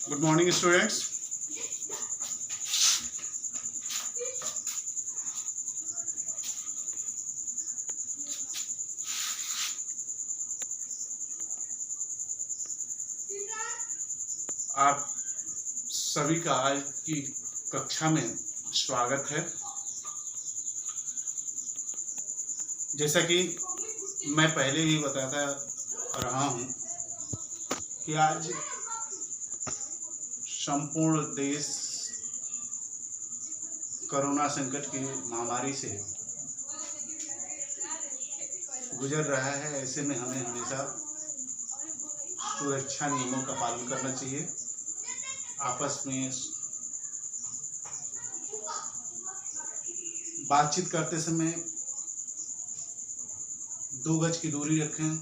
Good morning students. आप सभी का आज की कक्षा में स्वागत है। जैसा कि मैं पहले भी बताता रहा हूं कि आज संपूर्ण देश कोरोना संकट की महामारी से गुजर रहा है। ऐसे में हमें हमेशा सुरक्षा नियमों का पालन करना चाहिए। आपस में बातचीत करते समय 2 गज की दूरी रखें।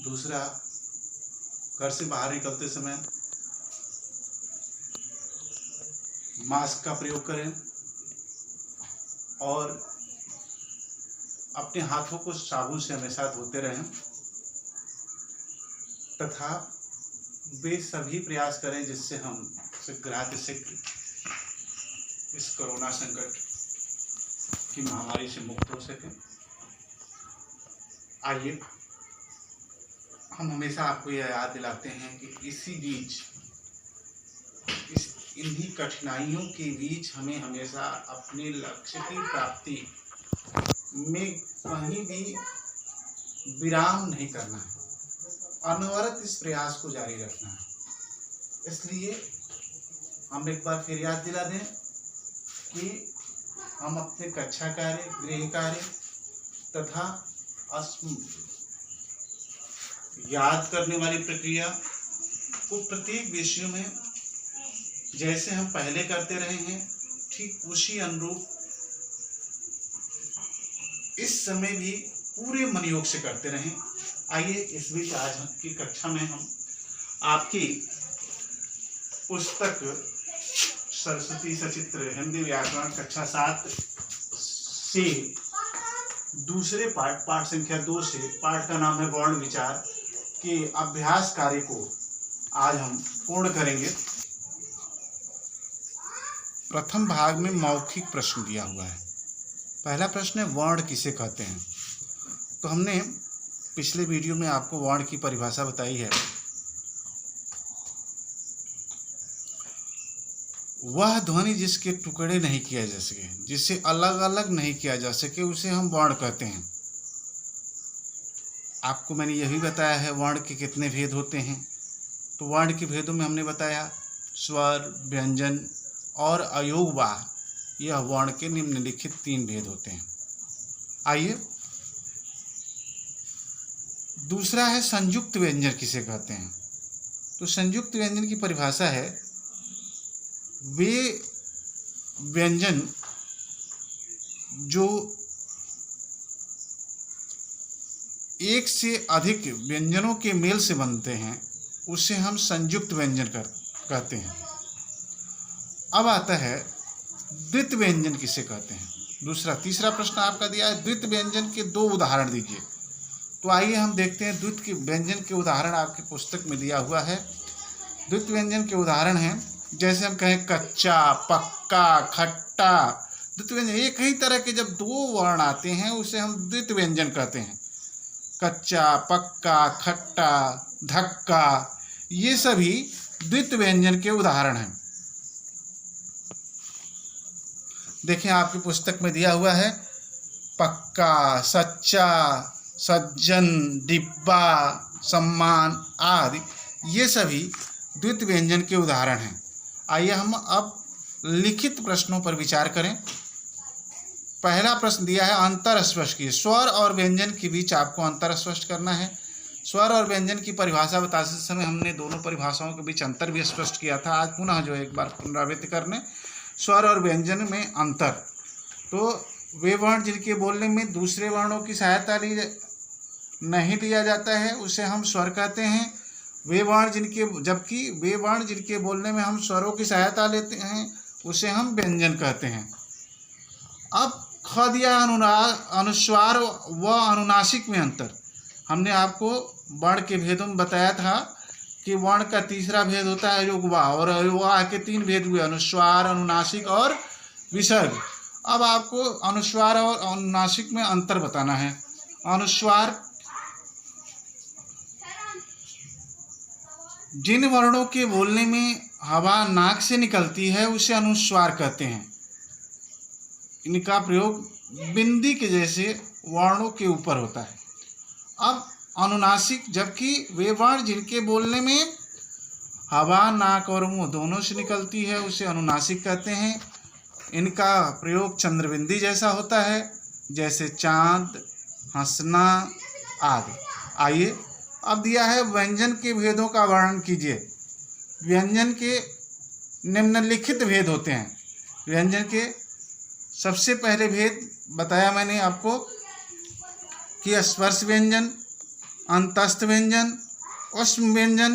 दूसरा, घर से बाहर निकलते समय मास्क का प्रयोग करें और अपने हाथों को साबुन से हमेशा धोते रहें तथा वे सभी प्रयास करें जिससे हम शीघ्र से इस कोरोना संकट की महामारी से मुक्त हो सकें। आइए हम हमेशा आपको यह याद दिलाते हैं कि इसी बीच इन्हीं कठिनाइयों के बीच हमें हमेशा अपने लक्ष्य की प्राप्ति में कहीं भी विराम नहीं करना है। अनवरत इस प्रयास को जारी रखना है। इसलिए हम एक बार फिर याद दिला दें कि हम अपने कक्षा कार्य, गृह कार्य तथा याद करने वाली प्रक्रिया को प्रत्येक विषय में जैसे हम पहले करते रहे हैं ठीक उसी अनुरूप इस समय भी पूरे मनयोग से करते रहें। आइए इस बीच आज की कक्षा में हम आपकी पुस्तक सरस्वती सचित्र हिंदी व्याकरण कक्षा 7 से दूसरे पाठ संख्या 2 से पाठ का नाम है वर्ण विचार के अभ्यास कार्य को आज हम पूर्ण करेंगे। प्रथम भाग में मौखिक प्रश्न दिया हुआ है। पहला प्रश्न है वर्ण किसे कहते हैं। तो हमने पिछले वीडियो में आपको वर्ण की परिभाषा बताई है। वह ध्वनि जिसके टुकड़े नहीं किया जा सके, जिसे अलग अलग नहीं किया जा सके, उसे हम वर्ण कहते हैं। आपको मैंने यह भी बताया है वर्ण के कितने भेद होते हैं। तो वर्ण के भेदों में हमने बताया स्वर, व्यंजन और अयोगवाह, यह वर्ण के निम्नलिखित 3 भेद होते हैं। आइए दूसरा है संयुक्त व्यंजन किसे कहते हैं। तो संयुक्त व्यंजन की परिभाषा है वे व्यंजन जो एक से अधिक व्यंजनों के मेल से बनते हैं उसे हम संयुक्त व्यंजन कहते हैं। अब आता है द्वित व्यंजन किसे कहते हैं। तीसरा प्रश्न आपका दिया है द्वित व्यंजन के 2 उदाहरण दीजिए। तो आइए हम देखते हैं द्वित के व्यंजन के उदाहरण आपकी पुस्तक में दिया हुआ है। द्वित व्यंजन के उदाहरण हैं जैसे हम कहें कच्चा, पक्का, खट्टा। द्वित व्यंजन एक ही तरह के जब 2 वर्ण आते हैं उसे हम द्वित व्यंजन कहते हैं। कच्चा, पक्का, खट्टा, धक्का, ये सभी द्वित व्यंजन के उदाहरण हैं। देखिए आपकी पुस्तक में दिया हुआ है पक्का, सच्चा, सज्जन, डिब्बा, सम्मान आदि, ये सभी द्वित व्यंजन के उदाहरण हैं। आइए हम अब लिखित प्रश्नों पर विचार करें। पहला प्रश्न दिया है अंतर स्पष्ट कीजिए। स्वर और व्यंजन के बीच आपको अंतर स्पष्ट करना है। स्वर और व्यंजन की परिभाषा बताते समय हमने दोनों परिभाषाओं के बीच अंतर भी स्पष्ट किया था। आज पुनः जो एक बार पुनरावृत्ति करने स्वर और व्यंजन में अंतर। तो वे वर्ण जिनके बोलने में दूसरे वर्णों की सहायता नहीं लिया जाता है उसे हम स्वर कहते हैं। वे वर्ण जिनके बोलने में हम स्वरों की सहायता लेते हैं उसे हम व्यंजन कहते हैं। अब ख दिया अनुस्वार व अनुनासिक में अंतर। हमने आपको वर्ण के भेदों में बताया था कि वर्ण का तीसरा भेद होता है अयोगवाह, और अयोगवाह के 3 भेद हुए, अनुस्वार, अनुनासिक और विसर्ग। अब आपको अनुस्वार और अनुनासिक में अंतर बताना है। अनुस्वार जिन वर्णों के बोलने में हवा नाक से निकलती है उसे अनुस्वार कहते हैं। इनका प्रयोग बिंदी के जैसे वर्णों के ऊपर होता है। अब अनुनासिक, जबकि वे वर्ण जिनके बोलने में हवा नाक और मुंह दोनों से निकलती है उसे अनुनासिक कहते हैं। इनका प्रयोग चंद्रबिंदी जैसा होता है, जैसे चांद, हंसना आदि। आइए अब दिया है व्यंजन के भेदों का वर्णन कीजिए। व्यंजन के निम्नलिखित भेद होते हैं। व्यंजन के सबसे पहले भेद बताया मैंने आपको कि स्पर्श व्यंजन, अंतस्थ व्यंजन, उष्म व्यंजन,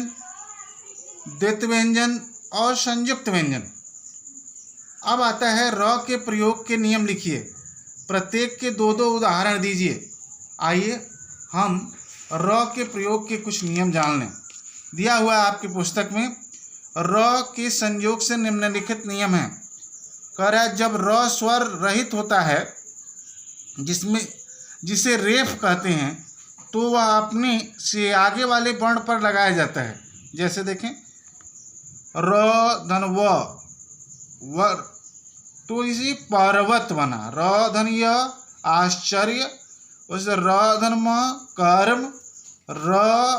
द्वित व्यंजन और संयुक्त व्यंजन। अब आता है र के प्रयोग के नियम लिखिए। प्रत्येक के 2-2 उदाहरण दीजिए। आइए हम र के प्रयोग के कुछ नियम जान लें। दिया हुआ है आपकी पुस्तक में, र के संयोग से निम्नलिखित नियम है। कह रहा है जब र स्वर रहित होता है, जिसे रेफ कहते हैं, तो वह अपने से आगे वाले वर्ण पर लगाया जाता है। जैसे देखें, र धन वर, तो इसी पर्वत बना। र धन य आश्चर्य, उस र धन म कर्म, र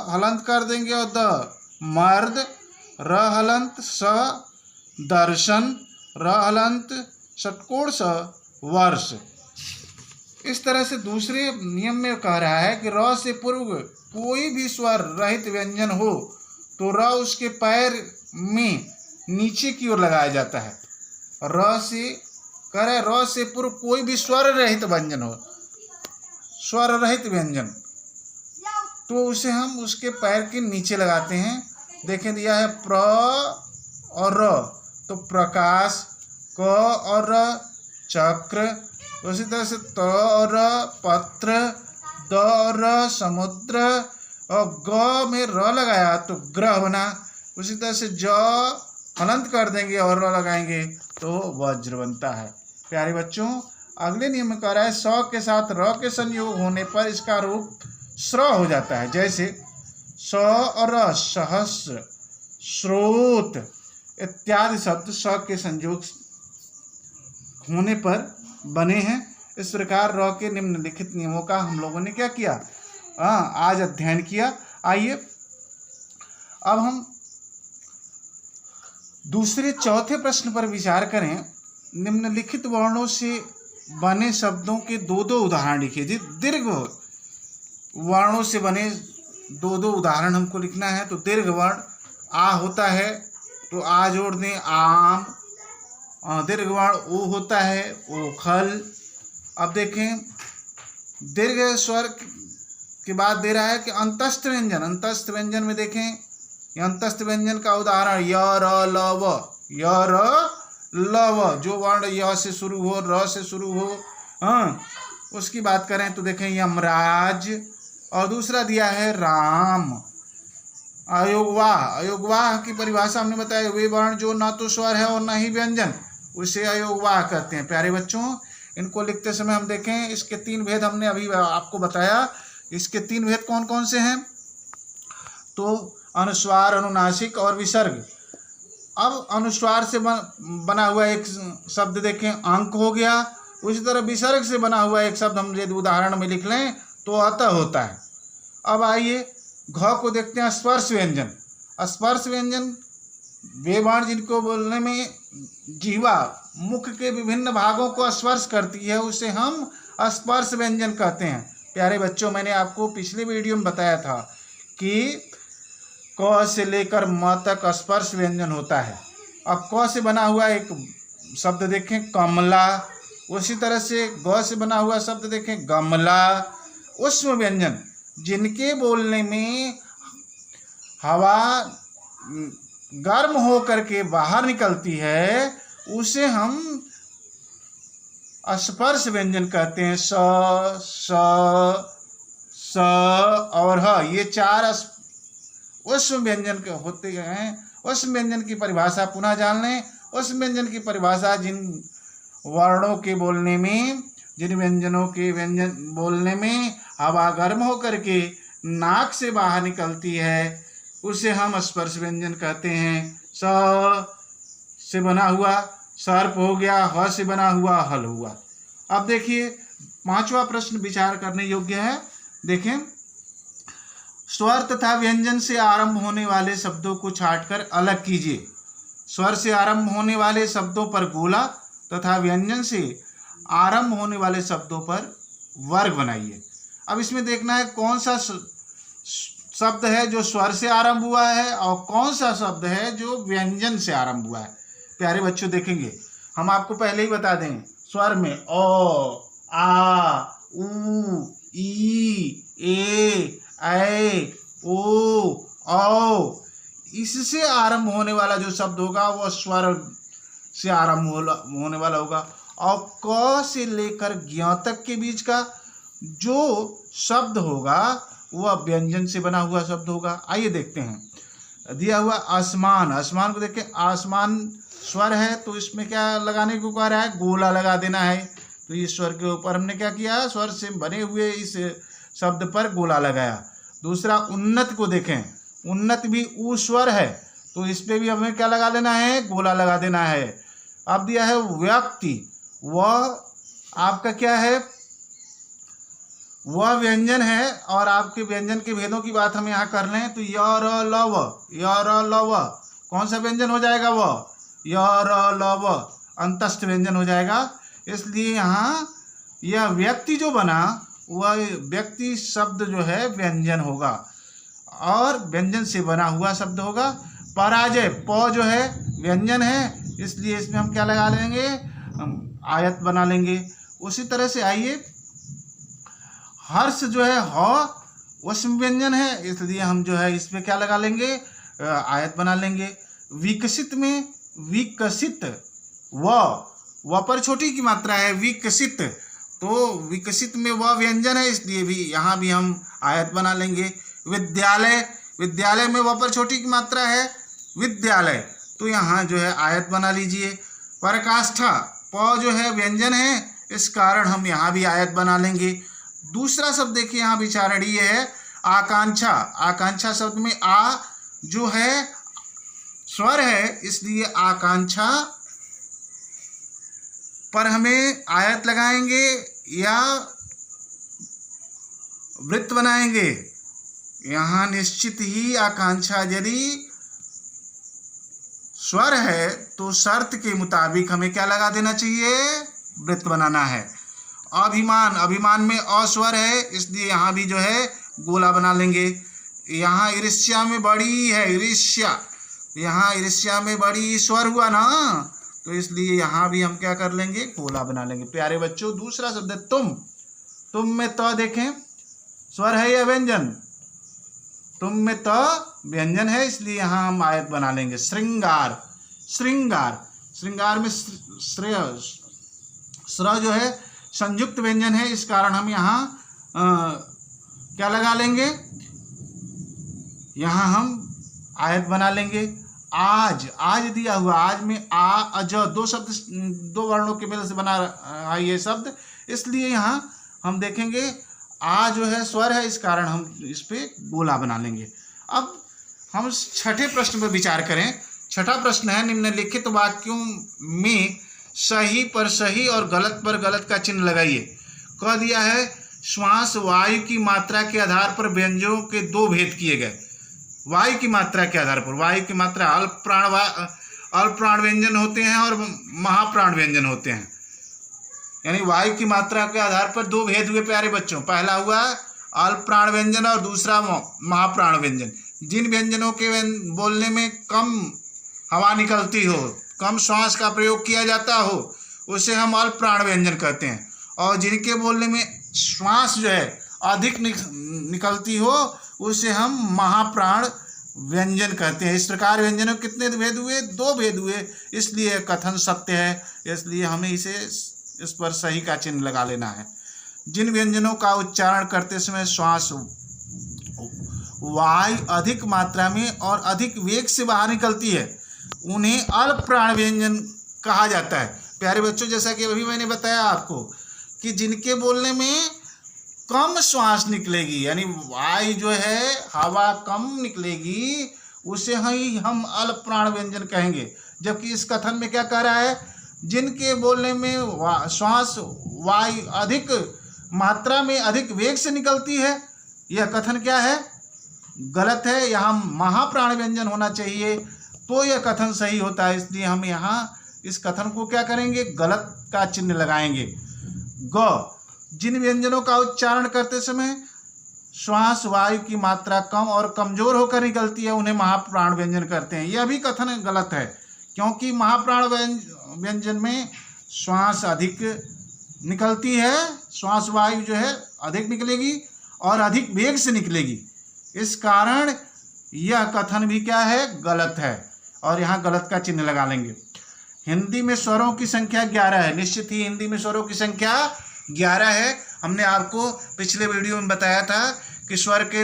हलंत कर देंगे और द मर्द, र हलंत स दर्शन, र हलंत षटकोण स वर्ष। इस तरह से दूसरे नियम में कह रहा है कि र से पूर्व कोई भी स्वर रहित व्यंजन हो तो र उसके पैर में नीचे की ओर लगाया जाता है। र से कह रहा है र से पूर्व कोई भी स्वर रहित व्यंजन हो, स्वर रहित व्यंजन, तो उसे हम उसके पैर के नीचे लगाते हैं। देखें दिया है प्र और र, तो प्रकाश, क और र चक्र, उसी तरह से त और र पत्र, द और र समुद्र, और ग में र लगाया तो ग्रह बना। उसी तरह से ज हलंत कर देंगे और र लगाएंगे तो वज्र बनता है। प्यारे बच्चों, अगले नियम में कह रहा है स के साथ र के संयोग होने पर इसका रूप स्र हो जाता है। जैसे स और र, सहस्र, स्रोत इत्यादि शब्द स के संयोग होने पर बने हैं। इस प्रकार र के निम्नलिखित नियमों का हम लोगों ने क्या किया, आज अध्ययन किया। आइए अब हम दूसरे चौथे प्रश्न पर विचार करें। निम्नलिखित वर्णों से बने शब्दों के 2-2 उदाहरण लिखिए। दीर्घ वर्णों से बने 2-2 उदाहरण हमको लिखना है। तो दीर्घ वर्ण आ होता है तो आ जोड़ दें, आम। दीर्घ वर्ण ओ होता है, ओखल। अब देखें, दीर्घ स्वर के बाद दे रहा है कि अंतस्थ व्यंजन। अंतस्थ व्यंजन में देखें, अंतस्थ व्यंजन का उदाहरण य र ल व, य र ल व, जो वर्ण य से शुरू हो, र से शुरू हो, उसकी बात करें तो देखें यमराज। और दूसरा दिया है राम। अयोगवाह, अयोगवाह की परिभाषा हमने बताया, वे वर्ण जो न तो स्वर है और न ही व्यंजन, उसे अयोगवाह कहते हैं। प्यारे बच्चों, इनको लिखते समय हम देखें, इसके 3 भेद हमने अभी आपको बताया। इसके 3 भेद कौन कौन से हैं? तो अनुस्वार, अनुनासिक और विसर्ग। अब अनुस्वार से बना हुआ एक शब्द देखें, अंक हो गया। उसी तरह विसर्ग से बना हुआ एक शब्द हम यदि उदाहरण में लिख लें तो अतः होता है। अब आइए घ को देखते हैं, स्पर्श व्यंजन। स्पर्श व्यंजन वे वर्ण जिनको बोलने में जीवा मुख के विभिन्न भागों को स्पर्श करती है, उसे हम स्पर्श व्यंजन कहते हैं। प्यारे बच्चों, मैंने आपको पिछले वीडियो में बताया था कि क से लेकर म तक स्पर्श व्यंजन होता है। अब क से बना हुआ एक शब्द देखें, कमला। उसी तरह से ग से बना हुआ शब्द देखें, गमला। उष्म व्यंजन जिनके बोलने में हवा गर्म हो करके बाहर निकलती है, उसे हम स्पर्श व्यंजन कहते हैं। स, स, स और ह, ये 4 उस व्यंजन के होते हैं, उस व्यंजन की परिभाषा पुनः जान लें। उस व्यंजन की परिभाषा जिन वर्णों के बोलने में, जिन व्यंजनों के व्यंजन बोलने में हवा गर्म होकर के नाक से बाहर निकलती है, उसे हम स्पर्श व्यंजन कहते हैं। स से बना हुआ सर्प हो गया, ह से बना हुआ हल हुआ। अब देखिए पांचवा प्रश्न विचार करने योग्य है। देखें, स्वर तथा व्यंजन से आरंभ होने वाले शब्दों को छांटकर अलग कीजिए। स्वर से आरंभ होने वाले शब्दों पर गोला तथा व्यंजन से आरंभ होने वाले शब्दों पर वर्ग बनाइए। अब इसमें देखना है कौन सा शब्द है जो स्वर से आरंभ हुआ है और कौन सा शब्द है जो व्यंजन से आरंभ हुआ है। प्यारे बच्चों देखेंगे, हम आपको पहले ही बता दें, स्वर में ओ, आ, उ, ई, ए, ऐ, ओ, औ, इससे आरंभ होने वाला जो शब्द होगा वो स्वर से आरंभ होने वाला होगा। और क से लेकर ज्ञ तक के बीच का जो शब्द होगा वह व्यंजन से बना हुआ शब्द होगा। आइए देखते हैं। दिया हुआ आसमान, आसमान को देखें, आसमान स्वर है तो इसमें क्या लगाने को कह रहा है, गोला लगा देना है। तो इस स्वर के ऊपर हमने क्या किया, स्वर से बने हुए इस शब्द पर गोला लगाया। दूसरा उन्नत को देखें, उन्नत भी ऊ स्वर है तो इस पे भी हमें क्या लगा लेना है, गोला लगा देना है। अब दिया है व्यक्ति, वह आपका क्या है, वह व्यंजन है। और आपके व्यंजन के भेदों की बात हम यहाँ कर लें तो य र ल व, य र ल व कौन सा व्यंजन हो जाएगा, वह य र ल व अंतस्थ व्यंजन हो जाएगा। इसलिए यहाँ यह व्यक्ति जो बना वह व्यक्ति शब्द जो है व्यंजन होगा और व्यंजन से बना हुआ शब्द होगा। पराजय, प जो है व्यंजन है, इसलिए इसमें हम क्या लगा लेंगे, आयत बना लेंगे। उसी तरह से आइए, हर्ष जो है ह उसमें व्यंजन है, इसलिए हम जो है इसमें क्या लगा लेंगे, आयत बना लेंगे। विकसित में विकसित, व पर छोटी की मात्रा है, विकसित, तो विकसित में वह व्यंजन है, इसलिए भी यहाँ भी हम आयत बना लेंगे। विद्यालय, विद्यालय में वह पर छोटी की मात्रा है, विद्यालय, तो यहाँ जो है आयत बना लीजिए। पराकाष्ठा, प जो है व्यंजन है, इस कारण हम यहाँ भी आयत बना लेंगे। दूसरा शब्द देखिए यहाँ विचारणीय है, आकांक्षा। आकांक्षा शब्द में आ जो है स्वर है, इसलिए आकांक्षा पर हमें आयत लगाएंगे या वृत्त बनाएंगे। यहाँ निश्चित ही आकांक्षा यदि स्वर है तो शर्त के मुताबिक हमें क्या लगा देना चाहिए, वृत्त बनाना है। अभिमान, अभिमान में अस्वर है, इसलिए यहाँ भी जो है गोला बना लेंगे। यहाँ ईर्ष्या में बड़ी है, ईर्ष्या, यहाँ ईर्ष्या में बड़ी स्वर हुआ ना, तो इसलिए यहाँ भी हम क्या कर लेंगे, गोला बना लेंगे। प्यारे बच्चों, दूसरा शब्द है तुम। तुम में त देखें, स्वर है या व्यंजन, तुम में त व्यंजन है, इसलिए यहाँ हम आयत बना लेंगे। श्रृंगार, श्रृंगार, श्रृंगार में श्रेय स्र जो है संयुक्त व्यंजन है, इस कारण हम यहाँ क्या लगा लेंगे, यहाँ हम आयत बना लेंगे। आज, आज दिया हुआ, आज में आ अज दो शब्द, दो वर्णों के मेल से बना है ये शब्द, इसलिए यहाँ हम देखेंगे आ जो है स्वर है, इस कारण हम इस पे गोला बना लेंगे। अब हम छठे प्रश्न पर विचार करें। छठा प्रश्न है, निम्नलिखित वाक्यों में सही पर सही और गलत पर गलत का चिन्ह लगाइए। कह दिया है, श्वास वायु की मात्रा के आधार पर व्यंजनों के दो भेद किए गए। वायु की मात्रा के आधार पर, वायु की मात्रा अल्प प्राण व्यंजन होते हैं और महाप्राण व्यंजन होते हैं। यानी वायु की मात्रा के आधार पर दो भेद हुए प्यारे बच्चों। पहला हुआ अल्प प्राण व्यंजन और दूसरा महाप्राण व्यंजन। जिन व्यंजनों के बोलने में कम हवा निकलती हो, कम श्वास का प्रयोग किया जाता हो, उसे हम अल्प प्राण व्यंजन कहते हैं। और जिनके बोलने में श्वास जो है अधिक निकलती हो, उसे हम महाप्राण व्यंजन कहते हैं। इस प्रकार व्यंजनों कितने भेद हुए, दो भेद हुए, इसलिए कथन सत्य है, इसलिए हमें इस पर सही का चिन्ह लगा लेना है। जिन व्यंजनों का उच्चारण करते समय श्वास वायु अधिक मात्रा में और अधिक वेग से बाहर निकलती है उन्हें अल्प प्राण व्यंजन कहा जाता है। प्यारे बच्चों, जैसा कि अभी मैंने बताया आपको कि जिनके बोलने में कम श्वास निकलेगी, यानी वायु जो है हवा कम निकलेगी, उसे ही हम अल्प प्राण व्यंजन कहेंगे। जबकि इस कथन में क्या कह रहा है, जिनके बोलने में श्वास वायु अधिक मात्रा में अधिक वेग से निकलती है, यह कथन क्या है, गलत है। यहाँ महाप्राण व्यंजन होना चाहिए तो यह कथन सही होता है। इसलिए हम यहाँ इस कथन को क्या करेंगे, गलत का चिन्ह लगाएंगे। ग, जिन व्यंजनों का उच्चारण करते समय श्वास वायु की मात्रा कम और कमजोर होकर निकलती है उन्हें महाप्राण व्यंजन करते हैं। यह भी कथन गलत है, क्योंकि महाप्राण व्यंजन में श्वास अधिक निकलती है, श्वास वायु जो है अधिक निकलेगी और अधिक वेग से निकलेगी। इस कारण यह कथन भी क्या है, गलत है, और यहाँ गलत का चिन्ह लगा लेंगे। हिंदी में स्वरों की संख्या 11 है। निश्चित ही हिंदी में स्वरों की संख्या 11 है। हमने आपको पिछले वीडियो में बताया था कि स्वर के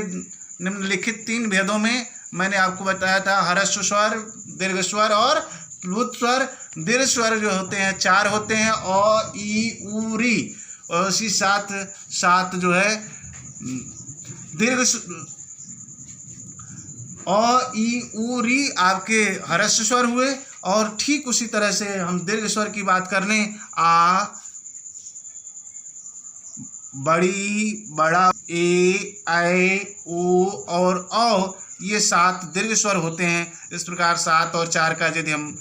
निम्नलिखित 3 भेदों में मैंने आपको बताया था, ह्रस्व स्वर, दीर्घ स्वर और प्लुत स्वर। दीर्घ स्वर जो होते हैं 4 होते हैं, अ, ई, उ, री, और उसी साथ जो है दीर्घ अ, ई, उ, री आपके ह्रस्व स्वर हुए। और ठीक उसी तरह से हम दीर्घ स्वर की बात कर लें, आ, बड़ी, बड़ा, ए, ऐ, ओ और औ, ये 7 दीर्घ स्वर होते हैं। इस प्रकार 7 और 4 का यदि हम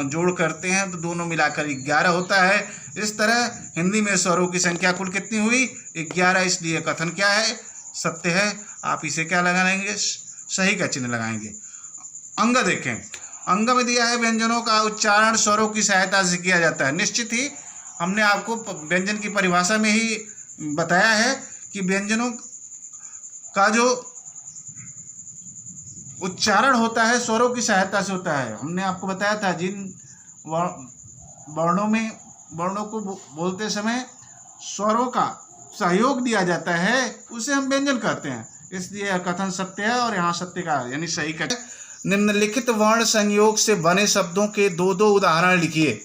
जोड़ करते हैं तो दोनों मिलाकर 11 होता है। इस तरह हिंदी में स्वरों की संख्या कुल कितनी हुई, 11। इसलिए कथन क्या है, सत्य है। आप इसे क्या लगाएंगे, सही का चिन्ह लगाएंगे। अंग देखें, अंग में दिया है व्यंजनों का उच्चारण स्वरों की सहायता से किया जाता है। निश्चित ही हमने आपको व्यंजन की परिभाषा में ही बताया है कि व्यंजनों का जो उच्चारण होता है स्वरों की सहायता से होता है। हमने आपको बताया था जिन वर्णों को बोलते समय स्वरों का सहयोग दिया जाता है उसे हम व्यंजन कहते हैं। इसलिए यह कथन सत्य है और यहाँ सत्य का यानी सही का। निम्नलिखित वर्ण संयोग से बने शब्दों के 2 उदाहरण लिखिए।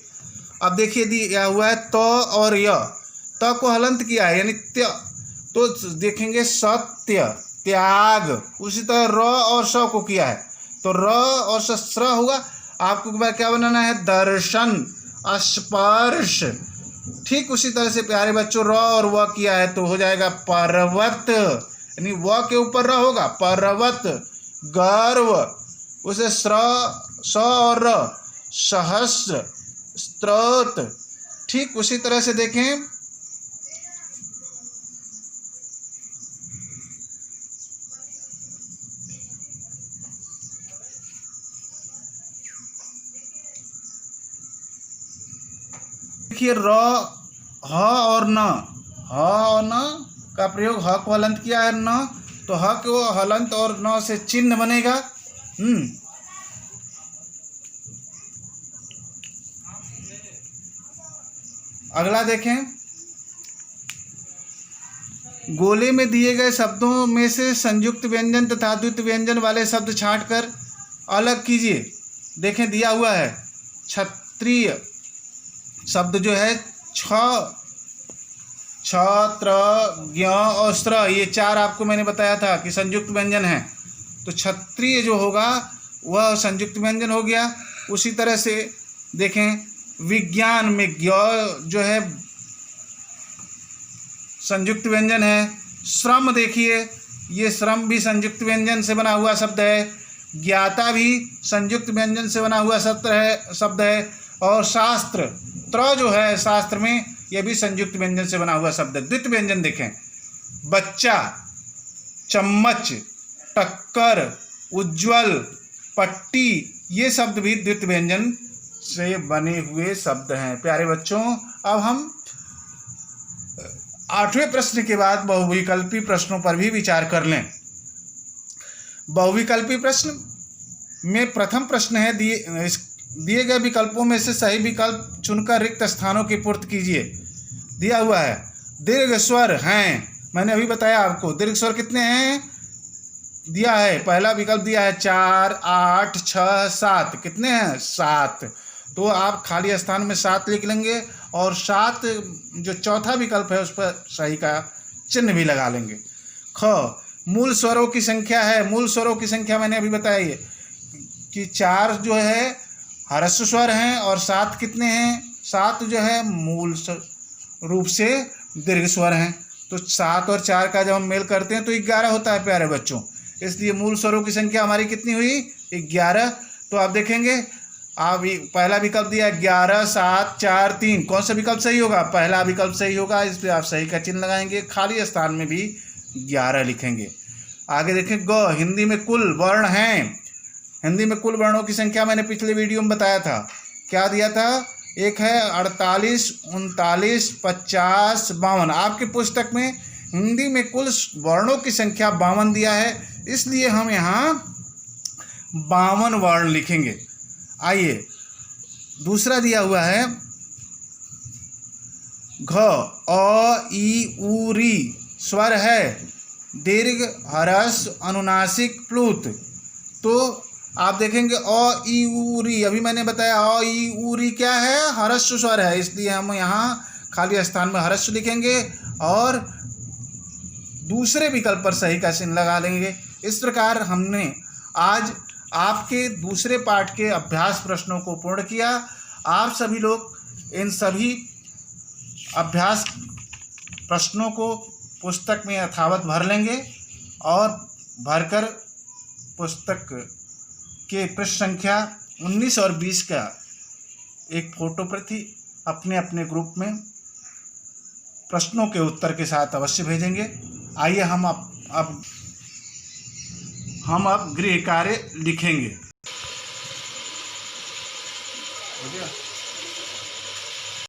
अब देखिए दिया हुआ है त और य। त को हलंत किया है यानी त्य, तो देखेंगे सत्य, त्याग। उसी तरह र और स को किया है तो र और स्र होगा। आपको क्या बनाना है, दर्शन, स्पर्श। ठीक उसी तरह से प्यारे बच्चों र और व किया है तो हो जाएगा पर्वत, यानी व के ऊपर र होगा, पर्वत। गर्व, उसे स और र, सहस्र, स्त्रोत। ठीक उसी तरह से देखें देखिए र, ह और न, ह और न का प्रयोग ह को हलंत किया है न, तो ह को हलंत और न से चिन्ह बनेगा। अगला देखें, गोले में दिए गए शब्दों में से संयुक्त व्यंजन तथा द्वित व्यंजन वाले शब्द छांटकर अलग कीजिए। देखें दिया हुआ है क्षत्रिय शब्द जो है छत्र, ज्ञ और स्त्र, ये 4 आपको मैंने बताया था कि संयुक्त व्यंजन है। तो क्षत्रिय जो होगा वह संयुक्त व्यंजन हो गया। उसी तरह से देखें विज्ञान में ज्ञ जो है संयुक्त व्यंजन है। श्रम देखिए ये श्रम भी संयुक्त व्यंजन से बना हुआ शब्द है। ज्ञाता भी संयुक्त व्यंजन से बना हुआ शब्द है। और शास्त्र, त्र जो है शास्त्र में यह भी संयुक्त व्यंजन से बना हुआ शब्द है। द्वित व्यंजन देखें, बच्चा, चम्मच, टक्कर, उज्ज्वल, पट्टी, ये शब्द भी द्वित व्यंजन से बने हुए शब्द हैं। प्यारे बच्चों, अब हम 8वें प्रश्न के बाद बहुविकल्पी प्रश्नों पर भी विचार कर लें। बहुविकल्पी प्रश्न में प्रथम प्रश्न है, दिए गए विकल्पों में से सही विकल्प चुनकर रिक्त स्थानों की पूर्ति कीजिए। दिया हुआ है दीर्घ स्वर हैं, मैंने अभी बताया आपको दीर्घ स्वर कितने हैं, दिया है, पहला विकल्प दिया है 4, 8, 6, 7, कितने हैं 7। तो आप खाली स्थान में 7 लिख लेंगे और 7 जो चौथा विकल्प है उस पर सही का चिन्ह भी लगा लेंगे। ख, मूल स्वरों की संख्या है। मूल स्वरों की संख्या मैंने अभी बताई है कि 4 जो है ह्रस्व स्वर हैं और 7 कितने हैं, 7 जो है मूल रूप से दीर्घ स्वर हैं। तो 7 और 4 का जब हम मेल करते हैं तो 11 होता है प्यारे बच्चों। इसलिए मूल स्वरों की संख्या हमारी कितनी हुई 11। तो आप देखेंगे आप पहला विकल्प दिया 11, 7, 4, 3, कौन सा विकल्प सही होगा, पहला विकल्प सही होगा। इस पर आप सही का चिन्ह लगाएंगे, खाली स्थान में भी 11 लिखेंगे। आगे देखें ग, हिंदी में कुल वर्ण हैं। हिंदी में कुल वर्णों की संख्या मैंने पिछले वीडियो में बताया था, क्या दिया था, एक है 48, 39, 50, 52। आपके पुस्तक में हिंदी में कुल वर्णों की संख्या 52 दिया है, इसलिए हम यहाँ 52 वर्ण लिखेंगे। आइए दूसरा दिया हुआ है घ, अ, ई, उ, री स्वर है, दीर्घ, ह्रस्व, अनुनासिक, प्लुत। तो आप देखेंगे अ, ई, उ, री, अभी मैंने बताया अ, ई, उ, री क्या है, ह्रस्व स्वर है, इसलिए हम यहाँ खाली स्थान में ह्रस्व लिखेंगे और दूसरे विकल्प पर सही का चिन्ह लगा लेंगे। इस प्रकार हमने आज आपके दूसरे पाठ के अभ्यास प्रश्नों को पूर्ण किया। आप सभी लोग इन सभी अभ्यास प्रश्नों को पुस्तक में यथावत भर लेंगे और भरकर पुस्तक के पृष्ठ संख्या 19 और 20 का एक फोटो प्रति अपने अपने ग्रुप में प्रश्नों के उत्तर के साथ अवश्य भेजेंगे। आइए हम अब गृह कार्य लिखेंगे। हो गया।